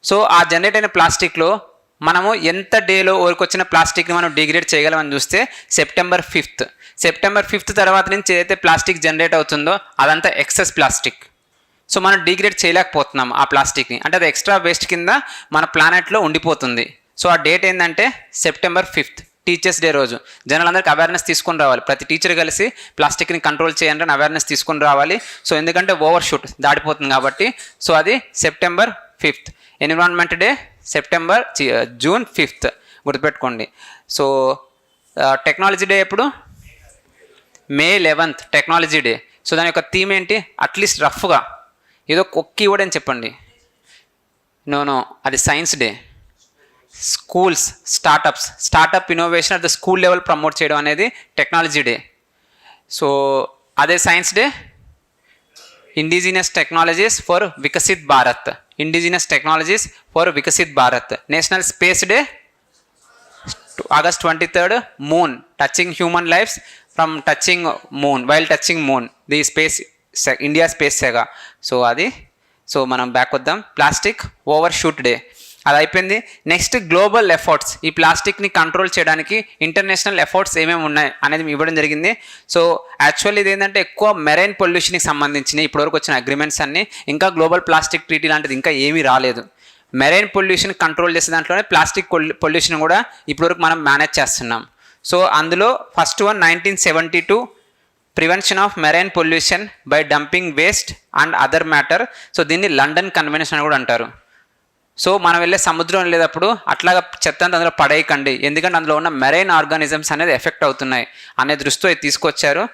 సో ఆ జనరేట్ అయిన ప్లాస్టిక్లో మనము ఎంత డేలో వరకు వచ్చిన ప్లాస్టిక్ని మనం డిగ్రేడ్ చేయగలమని చూస్తే సెప్టెంబర్ 5th తర్వాత నుంచి ఏదైతే ప్లాస్టిక్ జనరేట్ అవుతుందో అదంతా ఎక్సెస్ ప్లాస్టిక్. సో మనం డిగ్రేడ్ చేయలేకపోతున్నాం ఆ ప్లాస్టిక్ని, అంటే అది ఎక్స్ట్రా వేస్ట్ కింద మన ప్లానెట్లో ఉండిపోతుంది. సో ఆ డేట్ ఏంటంటే సెప్టెంబర్ 5th, టీచర్స్ డే రోజు. జనాలందరికీ అవేర్నెస్ తీసుకొని రావాలి, ప్రతి టీచర్ కలిసి ప్లాస్టిక్ని కంట్రోల్ చేయండి అని అవేర్నెస్ తీసుకొని రావాలి. సో ఎందుకంటే ఓవర్ షూట్ దాడిపోతుంది కాబట్టి. సో అది September 5th. Environment day June 5th, గుర్తుపెట్టుకోండి. సో టెక్నాలజీ డే ఎప్పుడు? May 11th technology day. So దాని యొక్క థీమ్ ఏంటి? అట్లీస్ట్ రఫ్గా ఏదో ఒక్క వర్డ్ అని చెప్పండి. నో అది science day. Schools, startup innovation at the school level promote చేయడం అనేది టెక్నాలజీ డే. సో అదే science day indigenous technologies for Viksit Bharat. National space day August 23rd. Moon, touching human lifes from touching moon, while touching moon, the space India space saga. So మనం back వద్దాం. Plastic overshoot day అది అయిపోయింది. Next global efforts, ఈ ప్లాస్టిక్ని control చేయడానికి international efforts ఏమేమి ఉన్నాయి అనేది ఇవ్వడం జరిగింది. సో యాక్చువల్లీ ఇది ఏంటంటే ఎక్కువ మెరైన్ పొల్యూషన్కి సంబంధించిన ఇప్పటివరకు వచ్చిన అగ్రిమెంట్స్ అన్నీ, ఇంకా గ్లోబల్ ప్లాస్టిక్ ట్రీటీ లాంటిది ఇంకా ఏమీ రాలేదు. మెరైన్ పొల్యూషన్ కంట్రోల్ చేసే దాంట్లోనే ప్లాస్టిక్ పొల్యూషన్ కూడా ఇప్పటివరకు మనం మేనేజ్ చేస్తున్నాం. సో అందులో first one 1972 prevention of marine pollution by dumping waste and other matter. So దీన్ని లండన్ కన్వెన్షన్ అని కూడా అంటారు. సో మనం వెళ్ళే సముద్రం వెళ్ళేటప్పుడు అట్లాగా చెత్త అంతా అందులో పడేయకండి, ఎందుకంటే అందులో ఉన్న మెరైన్ ఆర్గానిజమ్స్ అనేది ఎఫెక్ట్ అవుతున్నాయి అనే దృష్టితో ఇది తీసుకొచ్చారు.